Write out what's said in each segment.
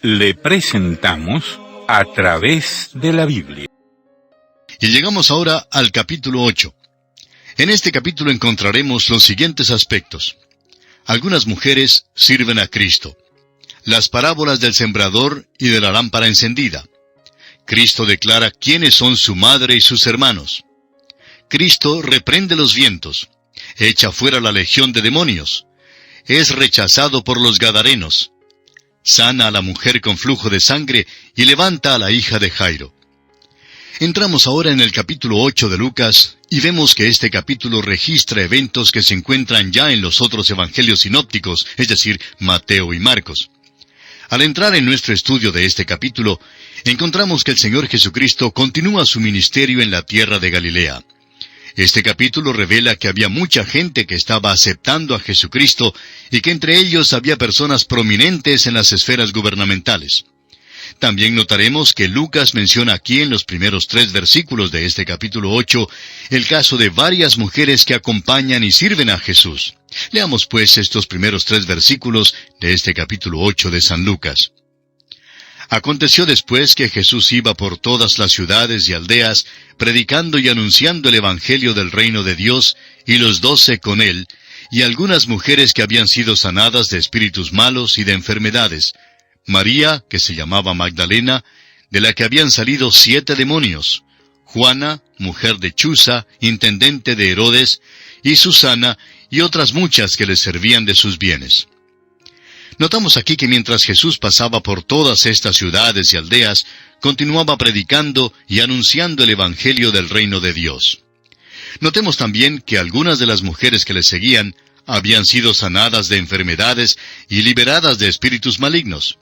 le presentamos A través de la Biblia. Y llegamos ahora al capítulo 8. En este capítulo encontraremos los siguientes aspectos. Algunas mujeres sirven a Cristo. Las parábolas del sembrador y de la lámpara encendida. Cristo declara quiénes son su madre y sus hermanos. Cristo reprende los vientos. Echa fuera la legión de demonios. Es rechazado por los gadarenos. Sana a la mujer con flujo de sangre y levanta a la hija de Jairo. Entramos ahora en el capítulo 8 de Lucas y vemos que este capítulo registra eventos que se encuentran ya en los otros evangelios sinópticos, es decir, Mateo y Marcos. Al entrar en nuestro estudio de este capítulo, encontramos que el Señor Jesucristo continúa su ministerio en la tierra de Galilea. Este capítulo revela que había mucha gente que estaba aceptando a Jesucristo y que entre ellos había personas prominentes en las esferas gubernamentales. También notaremos que Lucas menciona aquí en los primeros 3 versículos de este capítulo 8 el caso de varias mujeres que acompañan y sirven a Jesús. Leamos pues estos primeros 3 versículos de este capítulo 8 de San Lucas. Aconteció después que Jesús iba por todas las ciudades y aldeas, predicando y anunciando el Evangelio del reino de Dios, y los 12 con él, y algunas mujeres que habían sido sanadas de espíritus malos y de enfermedades. María, que se llamaba Magdalena, de la que habían salido 7 demonios. Juana, mujer de Chuza, intendente de Herodes, y Susana, y otras muchas que le servían de sus bienes. Notamos aquí que mientras Jesús pasaba por todas estas ciudades y aldeas, continuaba predicando y anunciando el Evangelio del reino de Dios. Notemos también que algunas de las mujeres que le seguían habían sido sanadas de enfermedades y liberadas de espíritus malignos.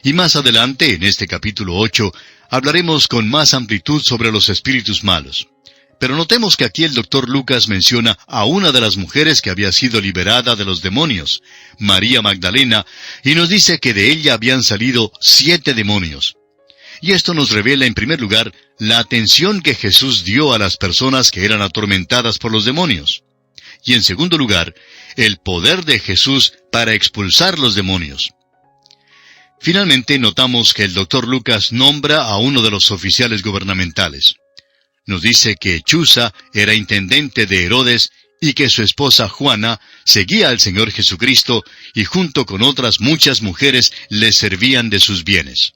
Y más adelante, en este capítulo 8, hablaremos con más amplitud sobre los espíritus malos. Pero notemos que aquí el Dr. Lucas menciona a una de las mujeres que había sido liberada de los demonios, María Magdalena, y nos dice que de ella habían salido 7 demonios. Y esto nos revela, en primer lugar, la atención que Jesús dio a las personas que eran atormentadas por los demonios. Y en segundo lugar, el poder de Jesús para expulsar los demonios. Finalmente, notamos que el Dr. Lucas nombra a uno de los oficiales gubernamentales. Nos dice que Chuza era intendente de Herodes y que su esposa Juana seguía al Señor Jesucristo y junto con otras muchas mujeres le servían de sus bienes.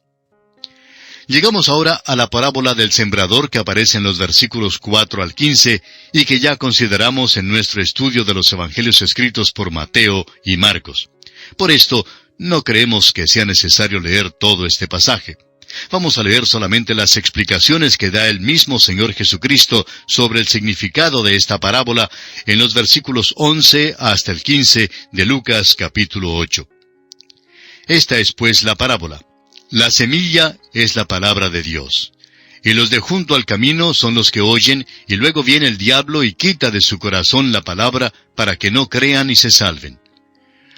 Llegamos ahora a la parábola del sembrador que aparece en los versículos 4 al 15 y que ya consideramos en nuestro estudio de los evangelios escritos por Mateo y Marcos. Por esto, no creemos que sea necesario leer todo este pasaje. Vamos a leer solamente las explicaciones que da el mismo Señor Jesucristo sobre el significado de esta parábola en los versículos 11 hasta el 15 de Lucas capítulo 8. Esta es pues la parábola. La semilla es la palabra de Dios. Y los de junto al camino son los que oyen, y luego viene el diablo y quita de su corazón la palabra para que no crean y se salven.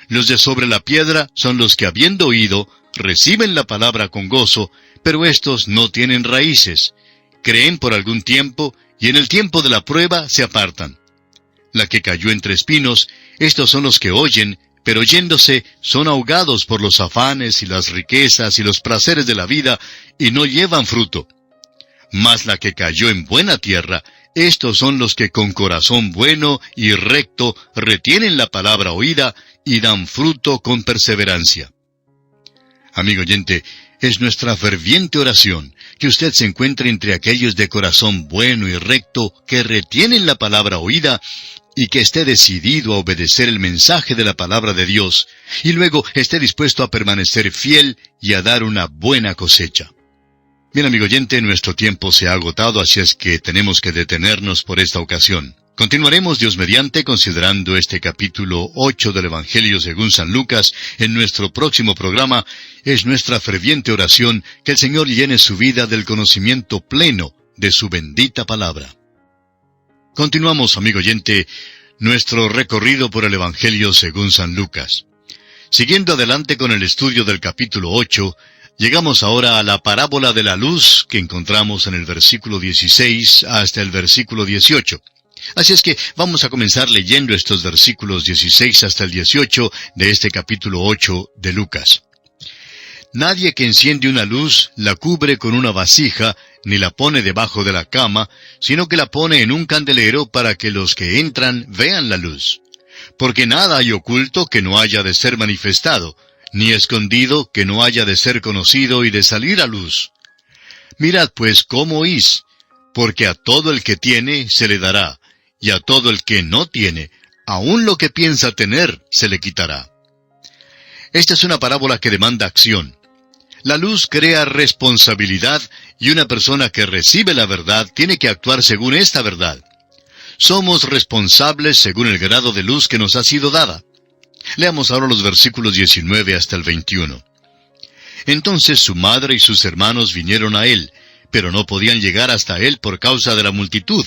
Los de sobre la piedra son los que habiendo oído, reciben la palabra con gozo, pero éstos no tienen raíces. Creen por algún tiempo, y en el tiempo de la prueba se apartan. La que cayó entre espinos, estos son los que oyen, pero yéndose son ahogados por los afanes y las riquezas y los placeres de la vida, y no llevan fruto. Mas la que cayó en buena tierra, estos son los que con corazón bueno y recto retienen la palabra oída, y dan fruto con perseverancia. Amigo oyente, es nuestra ferviente oración que usted se encuentre entre aquellos de corazón bueno y recto que retienen la palabra oída y que esté decidido a obedecer el mensaje de la palabra de Dios y luego esté dispuesto a permanecer fiel y a dar una buena cosecha. Bien, amigo oyente, nuestro tiempo se ha agotado, así es que tenemos que detenernos por esta ocasión. Continuaremos, Dios mediante, considerando este capítulo 8 del Evangelio según San Lucas en nuestro próximo programa. Es nuestra ferviente oración que el Señor llene su vida del conocimiento pleno de su bendita palabra. Continuamos, amigo oyente, nuestro recorrido por el Evangelio según San Lucas. Siguiendo adelante con el estudio del capítulo 8, llegamos ahora a la parábola de la luz que encontramos en el versículo 16 hasta el versículo 18. Así es que vamos a comenzar leyendo estos versículos 16 hasta el 18 de este capítulo 8 de Lucas. Nadie que enciende una luz la cubre con una vasija, ni la pone debajo de la cama, sino que la pone en un candelero para que los que entran vean la luz. Porque nada hay oculto que no haya de ser manifestado, ni escondido que no haya de ser conocido y de salir a luz. Mirad pues cómo oís, porque a todo el que tiene se le dará, y a todo el que no tiene, aun lo que piensa tener, se le quitará. Esta es una parábola que demanda acción. La luz crea responsabilidad, y una persona que recibe la verdad tiene que actuar según esta verdad. Somos responsables según el grado de luz que nos ha sido dada. Leamos ahora los versículos 19 hasta el 21. Entonces su madre y sus hermanos vinieron a él, pero no podían llegar hasta él por causa de la multitud.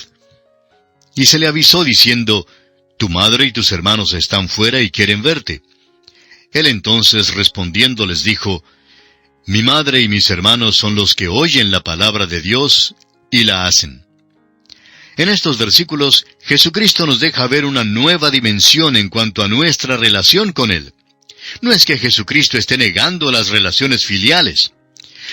Y se le avisó diciendo, «Tu madre y tus hermanos están fuera y quieren verte». Él entonces respondiendo les dijo, «Mi madre y mis hermanos son los que oyen la palabra de Dios y la hacen». En estos versículos, Jesucristo nos deja ver una nueva dimensión en cuanto a nuestra relación con Él. No es que Jesucristo esté negando las relaciones filiales.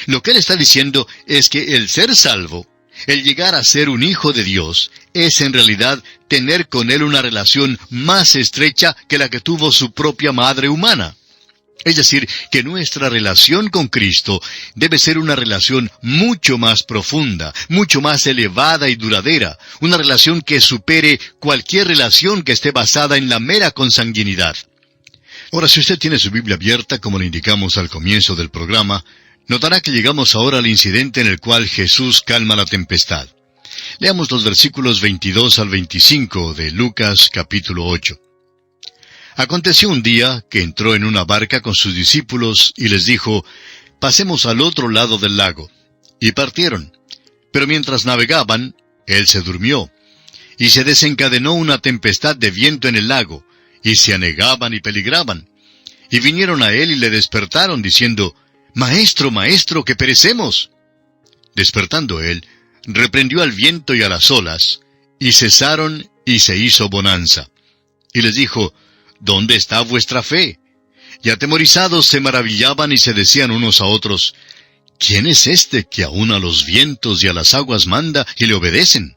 Lo que Él está diciendo es que el ser salvo, el llegar a ser un hijo de Dios, es en realidad tener con Él una relación más estrecha que la que tuvo su propia madre humana. Es decir, que nuestra relación con Cristo debe ser una relación mucho más profunda, mucho más elevada y duradera, una relación que supere cualquier relación que esté basada en la mera consanguinidad. Ahora, si usted tiene su Biblia abierta, como le indicamos al comienzo del programa, notará que llegamos ahora al incidente en el cual Jesús calma la tempestad. Leamos los versículos 22 al 25 de Lucas capítulo 8. Aconteció un día que entró en una barca con sus discípulos y les dijo, «Pasemos al otro lado del lago». Y partieron. Pero mientras navegaban, él se durmió. Y se desencadenó una tempestad de viento en el lago, y se anegaban y peligraban. Y vinieron a él y le despertaron, diciendo, «Maestro, maestro, que perecemos». Despertando él, reprendió al viento y a las olas, y cesaron y se hizo bonanza. Y les dijo, «¿Dónde está vuestra fe?» Y atemorizados se maravillaban y se decían unos a otros, «¿Quién es este que aun a los vientos y a las aguas manda y le obedecen?»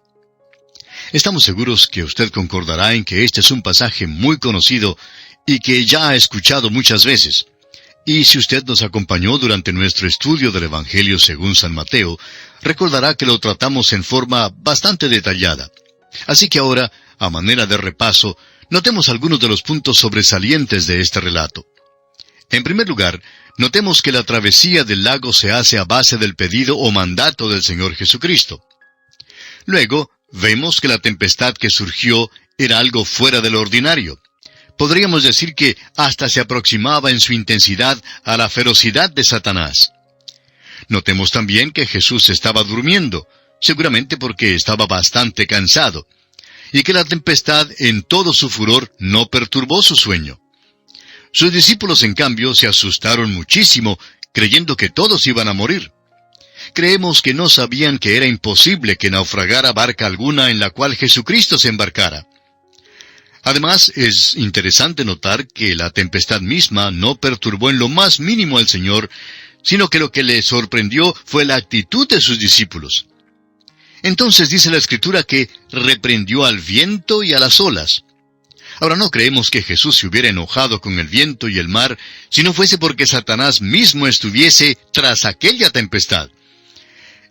Estamos seguros que usted concordará en que este es un pasaje muy conocido y que ya ha escuchado muchas veces. Y si usted nos acompañó durante nuestro estudio del Evangelio según San Mateo, recordará que lo tratamos en forma bastante detallada. Así que ahora, a manera de repaso, notemos algunos de los puntos sobresalientes de este relato. En primer lugar, notemos que la travesía del lago se hace a base del pedido o mandato del Señor Jesucristo. Luego, vemos que la tempestad que surgió era algo fuera de lo ordinario. Podríamos decir que hasta se aproximaba en su intensidad a la ferocidad de Satanás. Notemos también que Jesús estaba durmiendo, seguramente porque estaba bastante cansado, y que la tempestad en todo su furor no perturbó su sueño. Sus discípulos, en cambio, se asustaron muchísimo, creyendo que todos iban a morir. Creemos que no sabían que era imposible que naufragara barca alguna en la cual Jesucristo se embarcara. Además, es interesante notar que la tempestad misma no perturbó en lo más mínimo al Señor, sino que lo que le sorprendió fue la actitud de sus discípulos. Entonces dice la Escritura que reprendió al viento y a las olas. Ahora, no creemos que Jesús se hubiera enojado con el viento y el mar si no fuese porque Satanás mismo estuviese tras aquella tempestad.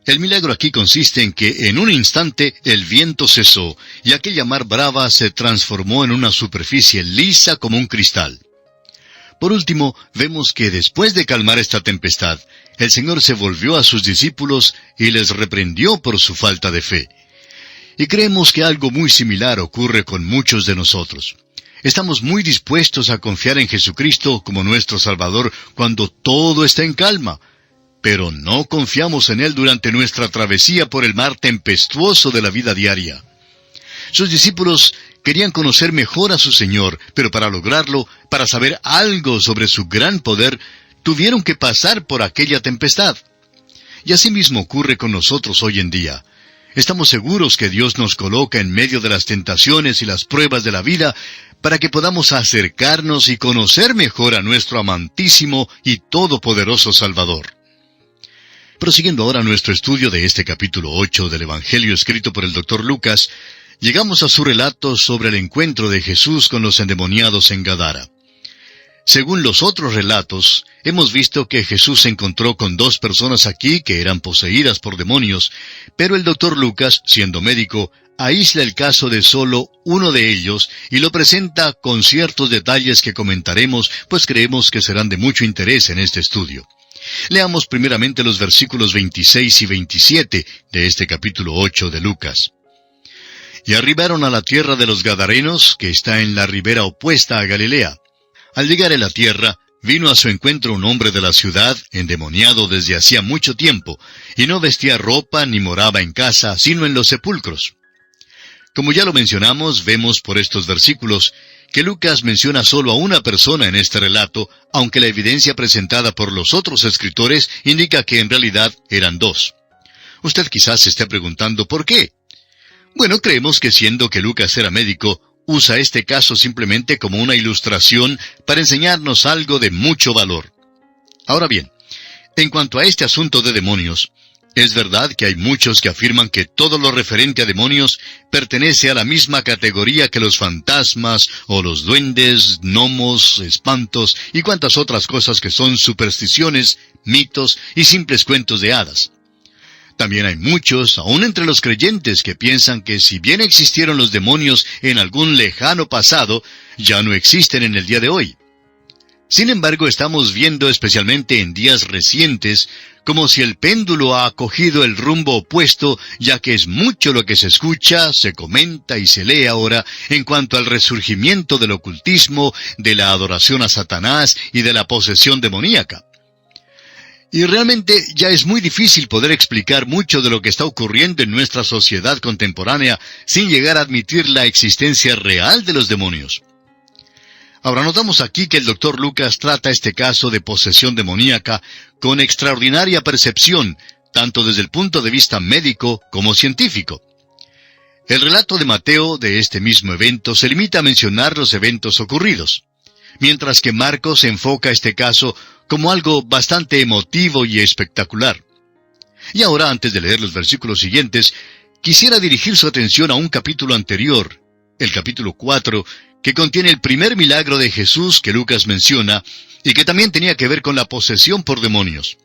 El milagro aquí consiste en que en un instante el viento cesó y aquella mar brava se transformó en una superficie lisa como un cristal. Por último, vemos que después de calmar esta tempestad, el Señor se volvió a sus discípulos y les reprendió por su falta de fe. Y creemos que algo muy similar ocurre con muchos de nosotros. Estamos muy dispuestos a confiar en Jesucristo como nuestro Salvador cuando todo está en calma, pero no confiamos en Él durante nuestra travesía por el mar tempestuoso de la vida diaria. Sus discípulos querían conocer mejor a su Señor, pero para lograrlo, para saber algo sobre su gran poder, tuvieron que pasar por aquella tempestad. Y así mismo ocurre con nosotros hoy en día. Estamos seguros que Dios nos coloca en medio de las tentaciones y las pruebas de la vida para que podamos acercarnos y conocer mejor a nuestro amantísimo y todopoderoso Salvador. Prosiguiendo ahora nuestro estudio de este capítulo 8 del Evangelio escrito por el Dr. Lucas, llegamos a su relato sobre el encuentro de Jesús con los endemoniados en Gadara. Según los otros relatos, hemos visto que Jesús se encontró con dos personas aquí que eran poseídas por demonios, pero el Dr. Lucas, siendo médico, aísla el caso de solo uno de ellos y lo presenta con ciertos detalles que comentaremos, pues creemos que serán de mucho interés en este estudio. Leamos primeramente los versículos 26 y 27 de este capítulo 8 de Lucas. Y arribaron a la tierra de los Gadarenos, que está en la ribera opuesta a Galilea. Al llegar a la tierra, vino a su encuentro un hombre de la ciudad, endemoniado desde hacía mucho tiempo, y no vestía ropa ni moraba en casa, sino en los sepulcros. Como ya lo mencionamos, vemos por estos versículos que Lucas menciona solo a una persona en este relato, aunque la evidencia presentada por los otros escritores indica que en realidad eran dos. Usted quizás se esté preguntando ¿por qué? Bueno, creemos que siendo que Lucas era médico, usa este caso simplemente como una ilustración para enseñarnos algo de mucho valor. Ahora bien, en cuanto a este asunto de demonios, es verdad que hay muchos que afirman que todo lo referente a demonios pertenece a la misma categoría que los fantasmas o los duendes, gnomos, espantos y cuantas otras cosas que son supersticiones, mitos y simples cuentos de hadas. También hay muchos, aun entre los creyentes, que piensan que si bien existieron los demonios en algún lejano pasado, ya no existen en el día de hoy. Sin embargo, estamos viendo especialmente en días recientes como si el péndulo ha cogido el rumbo opuesto, ya que es mucho lo que se escucha, se comenta y se lee ahora en cuanto al resurgimiento del ocultismo, de la adoración a Satanás y de la posesión demoníaca. Y realmente ya es muy difícil poder explicar mucho de lo que está ocurriendo en nuestra sociedad contemporánea sin llegar a admitir la existencia real de los demonios. Ahora notamos aquí que el Dr. Lucas trata este caso de posesión demoníaca con extraordinaria percepción, tanto desde el punto de vista médico como científico. El relato de Mateo de este mismo evento se limita a mencionar los eventos ocurridos, mientras que Marcos enfoca este caso como algo bastante emotivo y espectacular. Y ahora, antes de leer los versículos siguientes, quisiera dirigir su atención a un capítulo anterior, el capítulo 4, que contiene el primer milagro de Jesús que Lucas menciona, y que también tenía que ver con la posesión por demonios.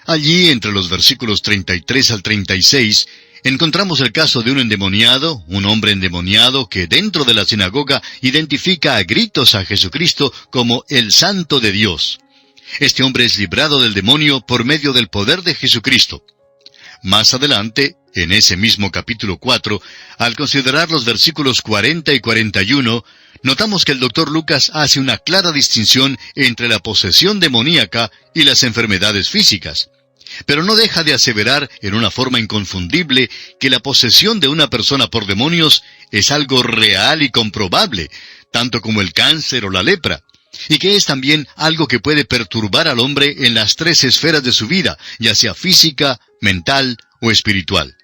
Allí, entre los versículos 33 al 36, encontramos el caso de un endemoniado, un hombre endemoniado que dentro de la sinagoga identifica a gritos a Jesucristo como el Santo de Dios. Este hombre es librado del demonio por medio del poder de Jesucristo. Más adelante, en ese mismo capítulo 4, al considerar los versículos 40 y 41, notamos que el Dr. Lucas hace una clara distinción entre la posesión demoníaca y las enfermedades físicas. Pero no deja de aseverar en una forma inconfundible que la posesión de una persona por demonios es algo real y comprobable, tanto como el cáncer o la lepra, y que es también algo que puede perturbar al hombre en las tres esferas de su vida, ya sea física, mental o espiritual.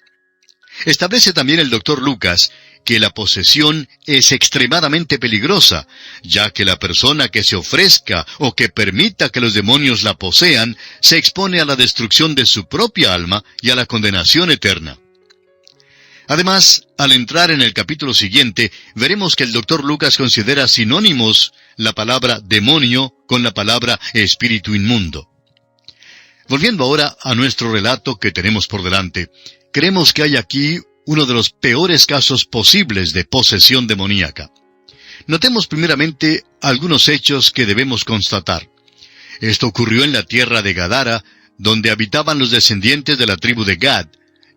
Establece también el Dr. Lucas que la posesión es extremadamente peligrosa, ya que la persona que se ofrezca o que permita que los demonios la posean, se expone a la destrucción de su propia alma y a la condenación eterna. Además, al entrar en el capítulo siguiente, veremos que el Dr. Lucas considera sinónimos la palabra demonio con la palabra espíritu inmundo. Volviendo ahora a nuestro relato que tenemos por delante, creemos que hay aquí uno de los peores casos posibles de posesión demoníaca. Notemos primeramente algunos hechos que debemos constatar. Esto ocurrió en la tierra de Gadara, donde habitaban los descendientes de la tribu de Gad,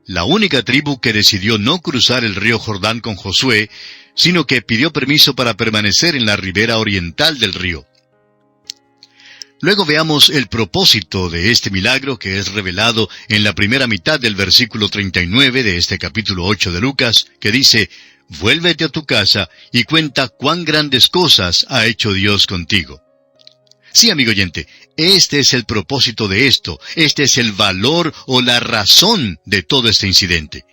la única tribu que decidió no cruzar el río Jordán con Josué, sino que pidió permiso para permanecer en la ribera oriental del río. Luego veamos el propósito de este milagro que es revelado en la primera mitad del versículo 39 de este capítulo 8 de Lucas, que dice: «Vuélvete a tu casa y cuenta cuán grandes cosas ha hecho Dios contigo». Sí, amigo oyente, este es el propósito de esto, este es el valor o la razón de todo este incidente.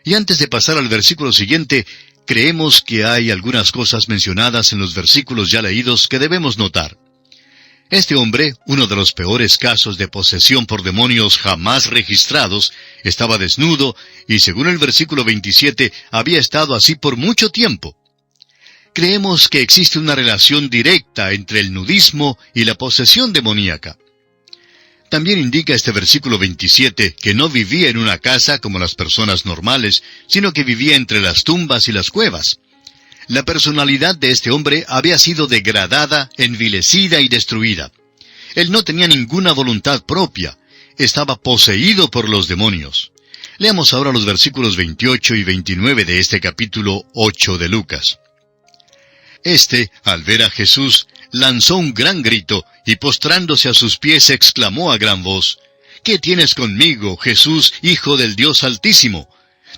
Y antes de pasar al versículo siguiente, creemos que hay algunas cosas mencionadas en los versículos ya leídos que debemos notar. Este hombre, uno de los peores casos de posesión por demonios jamás registrados, estaba desnudo y según el versículo 27 había estado así por mucho tiempo. Creemos que existe una relación directa entre el nudismo y la posesión demoníaca. También indica este versículo 27 que no vivía en una casa como las personas normales, sino que vivía entre las tumbas y las cuevas. La personalidad de este hombre había sido degradada, envilecida y destruida. Él no tenía ninguna voluntad propia. Estaba poseído por los demonios. Leamos ahora los versículos 28 y 29 de este capítulo 8 de Lucas. Al ver a Jesús, lanzó un gran grito, y postrándose a sus pies exclamó a gran voz, «¿Qué tienes conmigo, Jesús, Hijo del Dios Altísimo?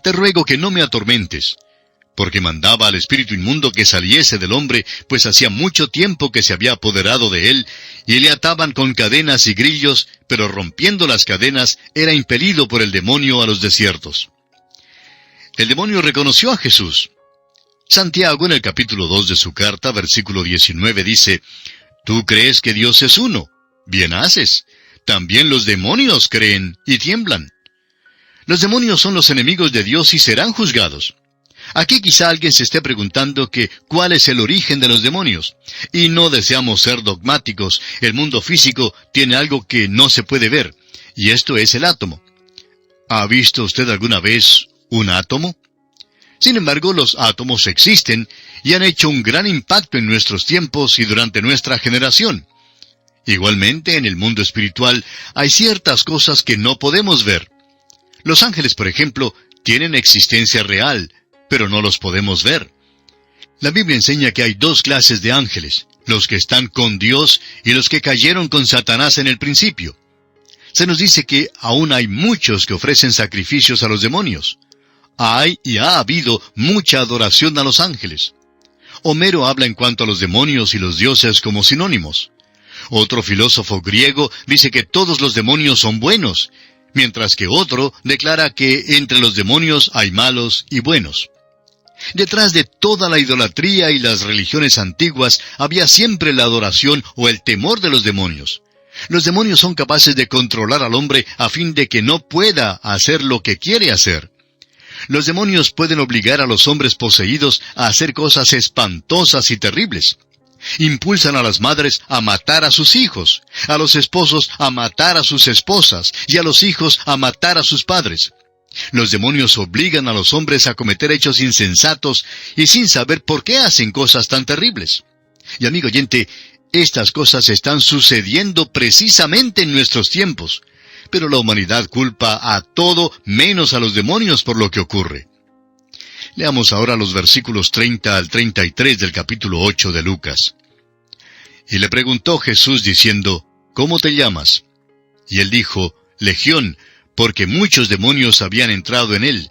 Te ruego que no me atormentes». Porque mandaba al espíritu inmundo que saliese del hombre, pues hacía mucho tiempo que se había apoderado de él, y le ataban con cadenas y grillos, pero rompiendo las cadenas, era impelido por el demonio a los desiertos. El demonio reconoció a Jesús. Santiago, en el capítulo 2 de su carta, versículo 19, dice, «Tú crees que Dios es uno. Bien haces. También los demonios creen y tiemblan». Los demonios son los enemigos de Dios y serán juzgados. Aquí quizá alguien se esté preguntando que cuál es el origen de los demonios. Y no deseamos ser dogmáticos. El mundo físico tiene algo que no se puede ver, y esto es el átomo. ¿Ha visto usted alguna vez un átomo? Sin embargo, los átomos existen y han hecho un gran impacto en nuestros tiempos y durante nuestra generación. Igualmente, en el mundo espiritual hay ciertas cosas que no podemos ver. Los ángeles, por ejemplo, tienen existencia real, pero no los podemos ver. La Biblia enseña que hay dos clases de ángeles, los que están con Dios y los que cayeron con Satanás en el principio. Se nos dice que aún hay muchos que ofrecen sacrificios a los demonios. Hay y ha habido mucha adoración a los ángeles. Homero habla en cuanto a los demonios y los dioses como sinónimos. Otro filósofo griego dice que todos los demonios son buenos, mientras que otro declara que entre los demonios hay malos y buenos. Detrás de toda la idolatría y las religiones antiguas había siempre la adoración o el temor de los demonios. Los demonios son capaces de controlar al hombre a fin de que no pueda hacer lo que quiere hacer. Los demonios pueden obligar a los hombres poseídos a hacer cosas espantosas y terribles. Impulsan a las madres a matar a sus hijos, a los esposos a matar a sus esposas y a los hijos a matar a sus padres. Los demonios obligan a los hombres a cometer hechos insensatos y sin saber por qué hacen cosas tan terribles. Y amigo oyente, estas cosas están sucediendo precisamente en nuestros tiempos. Pero la humanidad culpa a todo menos a los demonios por lo que ocurre. Leamos ahora los versículos 30 al 33 del capítulo 8 de Lucas. Y le preguntó Jesús diciendo, ¿cómo te llamas? Y él dijo, Legión, porque muchos demonios habían entrado en él,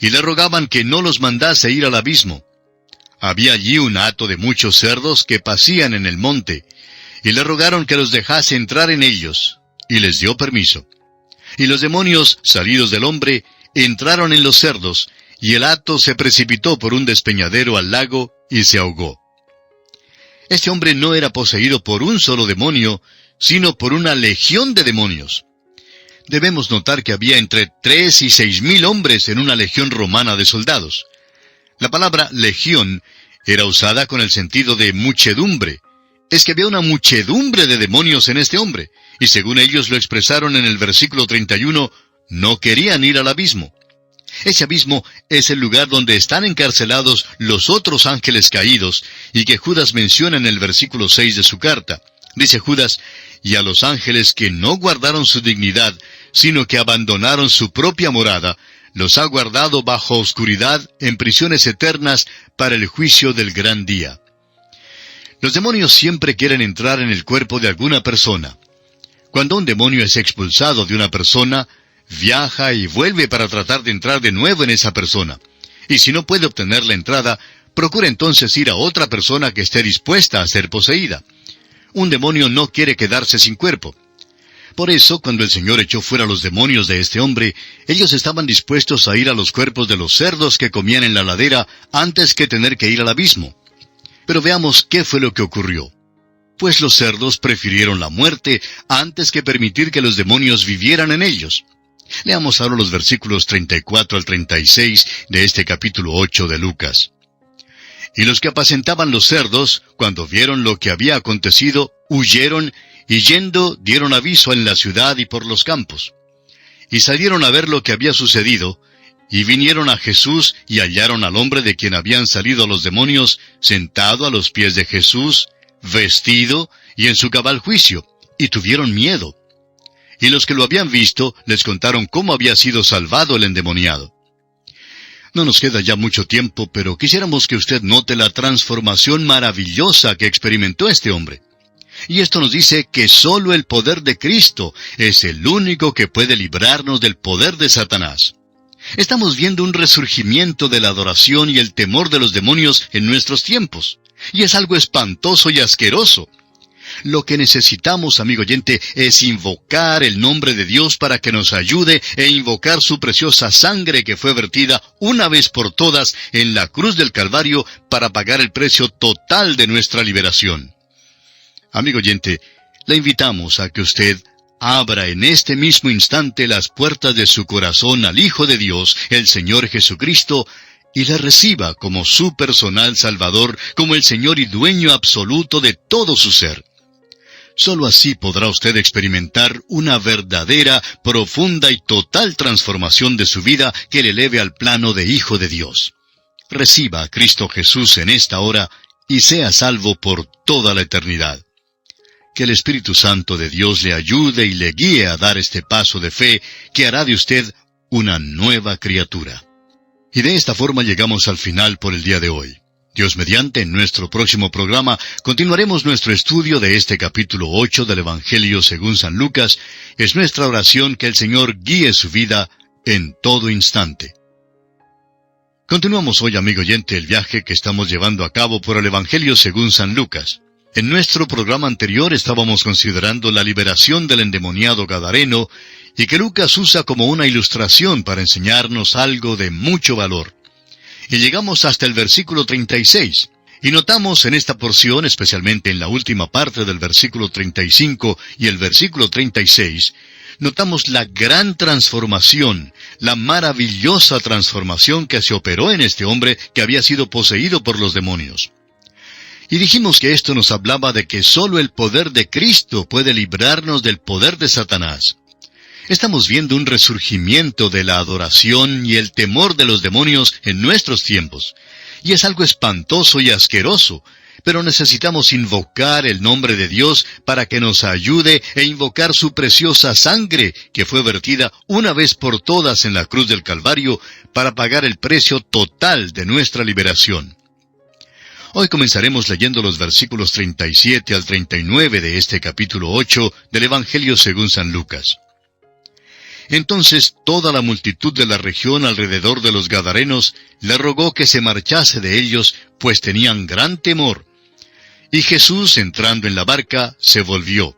y le rogaban que no los mandase ir al abismo. Había allí un hato de muchos cerdos que pacían en el monte, y le rogaron que los dejase entrar en ellos, y les dio permiso. Y los demonios, salidos del hombre, entraron en los cerdos, y el hato se precipitó por un despeñadero al lago, y se ahogó. Este hombre no era poseído por un solo demonio, sino por una legión de demonios. Debemos notar que había entre 3 y 6,000 hombres en una legión romana de soldados. La palabra legión era usada con el sentido de muchedumbre. Es que había una muchedumbre de demonios en este hombre, y según ellos lo expresaron en el versículo 31, no querían ir al abismo. Ese abismo es el lugar donde están encarcelados los otros ángeles caídos, y que Judas menciona en el versículo 6 de su carta. Dice Judas, y a los ángeles que no guardaron su dignidad, sino que abandonaron su propia morada, los ha guardado bajo oscuridad en prisiones eternas para el juicio del gran día. Los demonios siempre quieren entrar en el cuerpo de alguna persona. Cuando un demonio es expulsado de una persona, viaja y vuelve para tratar de entrar de nuevo en esa persona. Y si no puede obtener la entrada, procura entonces ir a otra persona que esté dispuesta a ser poseída. Un demonio no quiere quedarse sin cuerpo. Por eso, cuando el Señor echó fuera los demonios de este hombre, ellos estaban dispuestos a ir a los cuerpos de los cerdos que comían en la ladera antes que tener que ir al abismo. Pero veamos qué fue lo que ocurrió. Pues los cerdos prefirieron la muerte antes que permitir que los demonios vivieran en ellos. Leamos ahora los versículos 34 al 36 de este capítulo 8 de Lucas. Y los que apacentaban los cerdos, cuando vieron lo que había acontecido, huyeron, y yendo dieron aviso en la ciudad y por los campos. Y salieron a ver lo que había sucedido, y vinieron a Jesús y hallaron al hombre de quien habían salido los demonios, sentado a los pies de Jesús, vestido y en su cabal juicio, y tuvieron miedo. Y los que lo habían visto les contaron cómo había sido salvado el endemoniado. No nos queda ya mucho tiempo, pero quisiéramos que usted note la transformación maravillosa que experimentó este hombre. Y esto nos dice que solo el poder de Cristo es el único que puede librarnos del poder de Satanás. Estamos viendo un resurgimiento de la adoración y el temor de los demonios en nuestros tiempos. Y es algo espantoso y asqueroso. Lo que necesitamos, amigo oyente, es invocar el nombre de Dios para que nos ayude e invocar su preciosa sangre que fue vertida una vez por todas en la cruz del Calvario para pagar el precio total de nuestra liberación. Amigo oyente, le invitamos a que usted abra en este mismo instante las puertas de su corazón al Hijo de Dios, el Señor Jesucristo, y le reciba como su personal Salvador, como el Señor y dueño absoluto de todo su ser. Solo así podrá usted experimentar una verdadera, profunda y total transformación de su vida que le eleve al plano de Hijo de Dios. Reciba a Cristo Jesús en esta hora y sea salvo por toda la eternidad. Que el Espíritu Santo de Dios le ayude y le guíe a dar este paso de fe que hará de usted una nueva criatura. Y de esta forma llegamos al final por el día de hoy. Dios mediante, en nuestro próximo programa continuaremos nuestro estudio de este capítulo 8 del Evangelio según San Lucas. Es nuestra oración que el Señor guíe su vida en todo instante. Continuamos hoy, amigo oyente, el viaje que estamos llevando a cabo por el Evangelio según San Lucas. En nuestro programa anterior estábamos considerando la liberación del endemoniado gadareno y que Lucas usa como una ilustración para enseñarnos algo de mucho valor. Y llegamos hasta el versículo 36. Y notamos en esta porción, especialmente en la última parte del versículo 35 y el versículo 36, notamos la gran transformación, la maravillosa transformación que se operó en este hombre que había sido poseído por los demonios. Y dijimos que esto nos hablaba de que solo el poder de Cristo puede librarnos del poder de Satanás. Estamos viendo un resurgimiento de la adoración y el temor de los demonios en nuestros tiempos. Y es algo espantoso y asqueroso, pero necesitamos invocar el nombre de Dios para que nos ayude e invocar su preciosa sangre que fue vertida una vez por todas en la cruz del Calvario para pagar el precio total de nuestra liberación. Hoy comenzaremos leyendo los versículos 37 al 39 de este capítulo 8 del Evangelio según San Lucas. Entonces toda la multitud de la región alrededor de los Gadarenos le rogó que se marchase de ellos, pues tenían gran temor. Y Jesús, entrando en la barca, se volvió.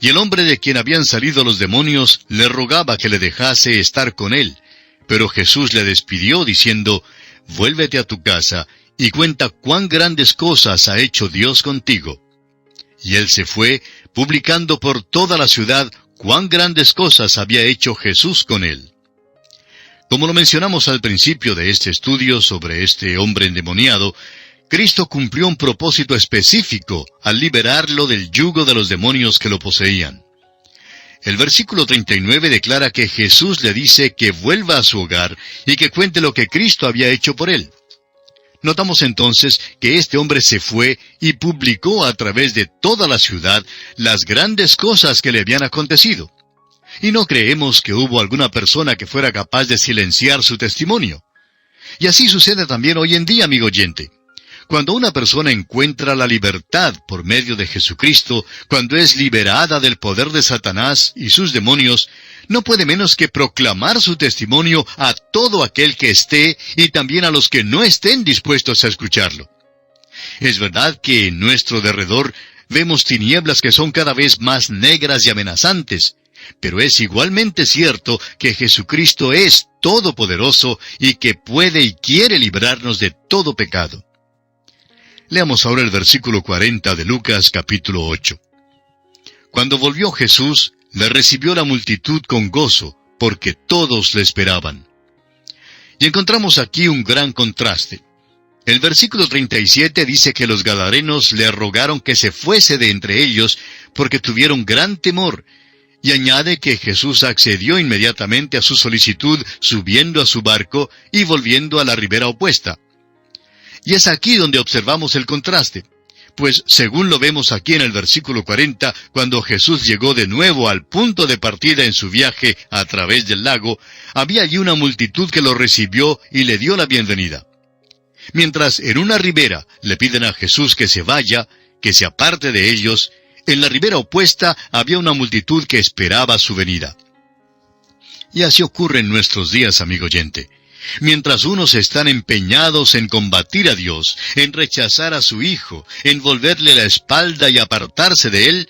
Y el hombre de quien habían salido los demonios le rogaba que le dejase estar con él. Pero Jesús le despidió, diciendo, «Vuélvete a tu casa, y cuenta cuán grandes cosas ha hecho Dios contigo». Y él se fue, publicando por toda la ciudad cuán grandes cosas había hecho Jesús con él. Como lo mencionamos al principio de este estudio sobre este hombre endemoniado, Cristo cumplió un propósito específico al liberarlo del yugo de los demonios que lo poseían. El versículo 39 declara que Jesús le dice que vuelva a su hogar y que cuente lo que Cristo había hecho por él. Notamos entonces que este hombre se fue y publicó a través de toda la ciudad las grandes cosas que le habían acontecido. Y no creemos que hubo alguna persona que fuera capaz de silenciar su testimonio. Y así sucede también hoy en día, amigo oyente. Cuando una persona encuentra la libertad por medio de Jesucristo, cuando es liberada del poder de Satanás y sus demonios, no puede menos que proclamar su testimonio a todo aquel que esté y también a los que no estén dispuestos a escucharlo. Es verdad que en nuestro derredor vemos tinieblas que son cada vez más negras y amenazantes, pero es igualmente cierto que Jesucristo es todopoderoso y que puede y quiere librarnos de todo pecado. Leamos ahora el versículo 40 de Lucas capítulo 8. Cuando volvió Jesús, le recibió la multitud con gozo, porque todos le esperaban. Y encontramos aquí un gran contraste. El versículo 37 dice que los gadarenos le rogaron que se fuese de entre ellos, porque tuvieron gran temor, y añade que Jesús accedió inmediatamente a su solicitud, subiendo a su barco y volviendo a la ribera opuesta. Y es aquí donde observamos el contraste, pues según lo vemos aquí en el versículo 40, cuando Jesús llegó de nuevo al punto de partida en su viaje a través del lago, había allí una multitud que lo recibió y le dio la bienvenida. Mientras en una ribera le piden a Jesús que se vaya, que se aparte de ellos, en la ribera opuesta había una multitud que esperaba su venida. Y así ocurre en nuestros días, amigo oyente. Mientras unos están empeñados en combatir a Dios, en rechazar a su Hijo, en volverle la espalda y apartarse de Él,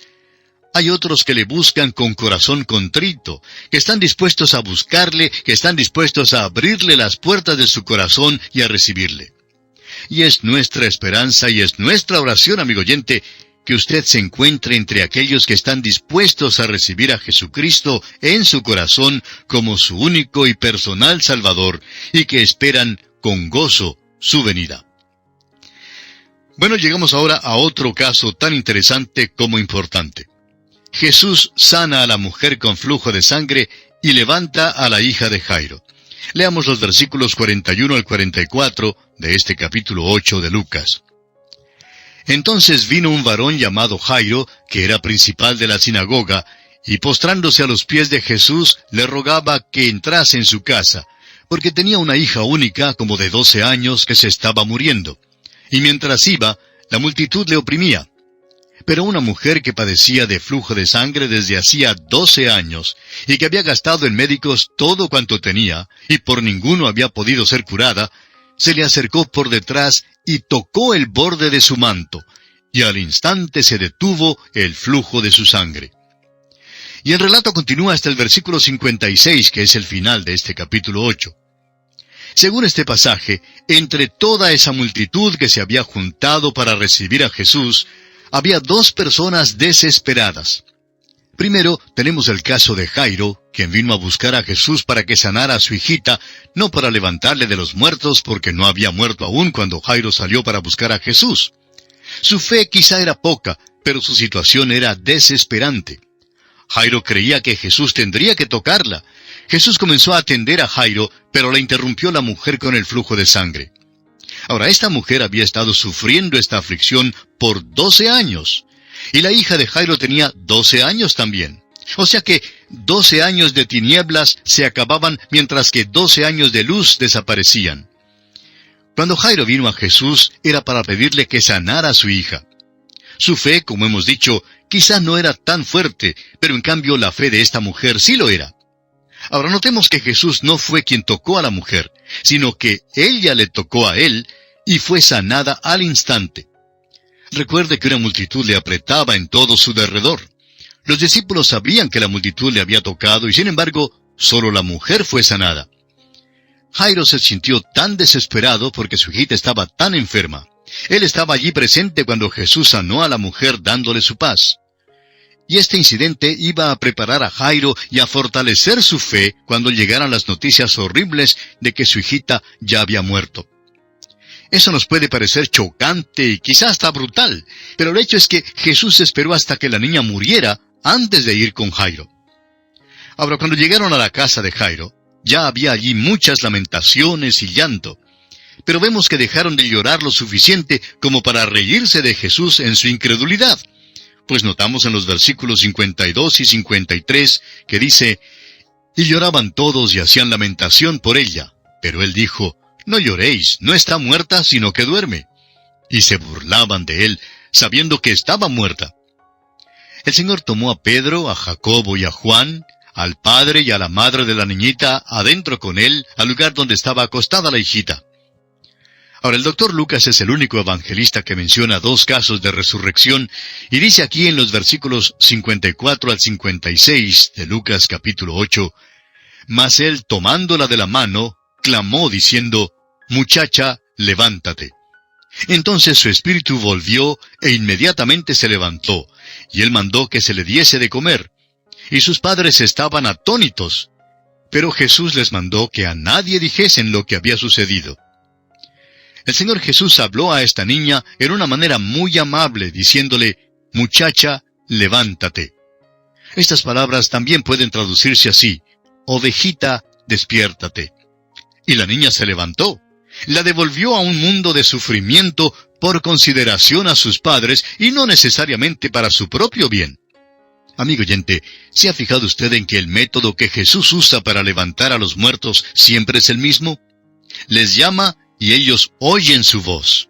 hay otros que le buscan con corazón contrito, que están dispuestos a buscarle, que están dispuestos a abrirle las puertas de su corazón y a recibirle. Y es nuestra esperanza y es nuestra oración, amigo oyente, que usted se encuentre entre aquellos que están dispuestos a recibir a Jesucristo en su corazón como su único y personal Salvador, y que esperan con gozo su venida. Bueno, llegamos ahora a otro caso tan interesante como importante. Jesús sana a la mujer con flujo de sangre y levanta a la hija de Jairo. Leamos los versículos 41 al 44 de este capítulo 8 de Lucas. Entonces vino un varón llamado Jairo, que era principal de la sinagoga, y postrándose a los pies de Jesús, le rogaba que entrase en su casa, porque tenía una hija única, como de 12 años, que se estaba muriendo. Y mientras iba, la multitud le oprimía. Pero una mujer que padecía de flujo de sangre desde hacía 12 años, y que había gastado en médicos todo cuanto tenía, y por ninguno había podido ser curada, se le acercó por detrás y tocó el borde de su manto, y al instante se detuvo el flujo de su sangre. Y el relato continúa hasta el versículo 56, que es el final de este capítulo 8. Según este pasaje, entre toda esa multitud que se había juntado para recibir a Jesús, había dos personas desesperadas. Primero, tenemos el caso de Jairo, quien vino a buscar a Jesús para que sanara a su hijita, no para levantarle de los muertos, porque no había muerto aún cuando Jairo salió para buscar a Jesús. Su fe quizá era poca, pero su situación era desesperante. Jairo creía que Jesús tendría que tocarla. Jesús comenzó a atender a Jairo, pero la interrumpió la mujer con el flujo de sangre. Ahora, esta mujer había estado sufriendo esta aflicción por 12 años. Y la hija de Jairo tenía 12 años también. O sea que 12 años de tinieblas se acababan mientras que 12 años de luz desaparecían. Cuando Jairo vino a Jesús era para pedirle que sanara a su hija. Su fe, como hemos dicho, quizá no era tan fuerte, pero en cambio la fe de esta mujer sí lo era. Ahora notemos que Jesús no fue quien tocó a la mujer, sino que ella le tocó a él y fue sanada al instante. Recuerde que una multitud le apretaba en todo su derredor. Los discípulos sabían que la multitud le había tocado y sin embargo, solo la mujer fue sanada. Jairo se sintió tan desesperado porque su hijita estaba tan enferma. Él estaba allí presente cuando Jesús sanó a la mujer dándole su paz. Y este incidente iba a preparar a Jairo y a fortalecer su fe cuando llegaran las noticias horribles de que su hijita ya había muerto. Eso nos puede parecer chocante y quizás hasta brutal, pero el hecho es que Jesús esperó hasta que la niña muriera antes de ir con Jairo. Ahora, cuando llegaron a la casa de Jairo, ya había allí muchas lamentaciones y llanto, pero vemos que dejaron de llorar lo suficiente como para reírse de Jesús en su incredulidad, pues notamos en los versículos 52 y 53 que dice, «Y lloraban todos y hacían lamentación por ella, pero él dijo, no lloréis, no está muerta, sino que duerme». Y se burlaban de él, sabiendo que estaba muerta. El Señor tomó a Pedro, a Jacobo y a Juan, al padre y a la madre de la niñita, adentro con él, al lugar donde estaba acostada la hijita. Ahora, el doctor Lucas es el único evangelista que menciona dos casos de resurrección, y dice aquí en los versículos 54 al 56 de Lucas capítulo 8, «Mas él, tomándola de la mano, clamó diciendo, Muchacha, levántate. Entonces su espíritu volvió, e inmediatamente se levantó, y él mandó que se le diese de comer. Y sus padres estaban atónitos. Pero Jesús les mandó que a nadie dijesen lo que había sucedido». El Señor Jesús habló a esta niña en una manera muy amable, diciéndole, «Muchacha, levántate». Estas palabras también pueden traducirse así, «Ovejita, despiértate». Y la niña se levantó. La devolvió a un mundo de sufrimiento por consideración a sus padres y no necesariamente para su propio bien. Amigo oyente, ¿se ha fijado usted en que el método que Jesús usa para levantar a los muertos siempre es el mismo? Les llama y ellos oyen su voz.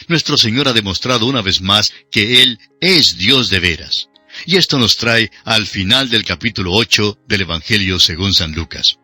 Nuestro Señor ha demostrado una vez más que Él es Dios de veras. Y esto nos trae al final del capítulo 8 del Evangelio según San Lucas.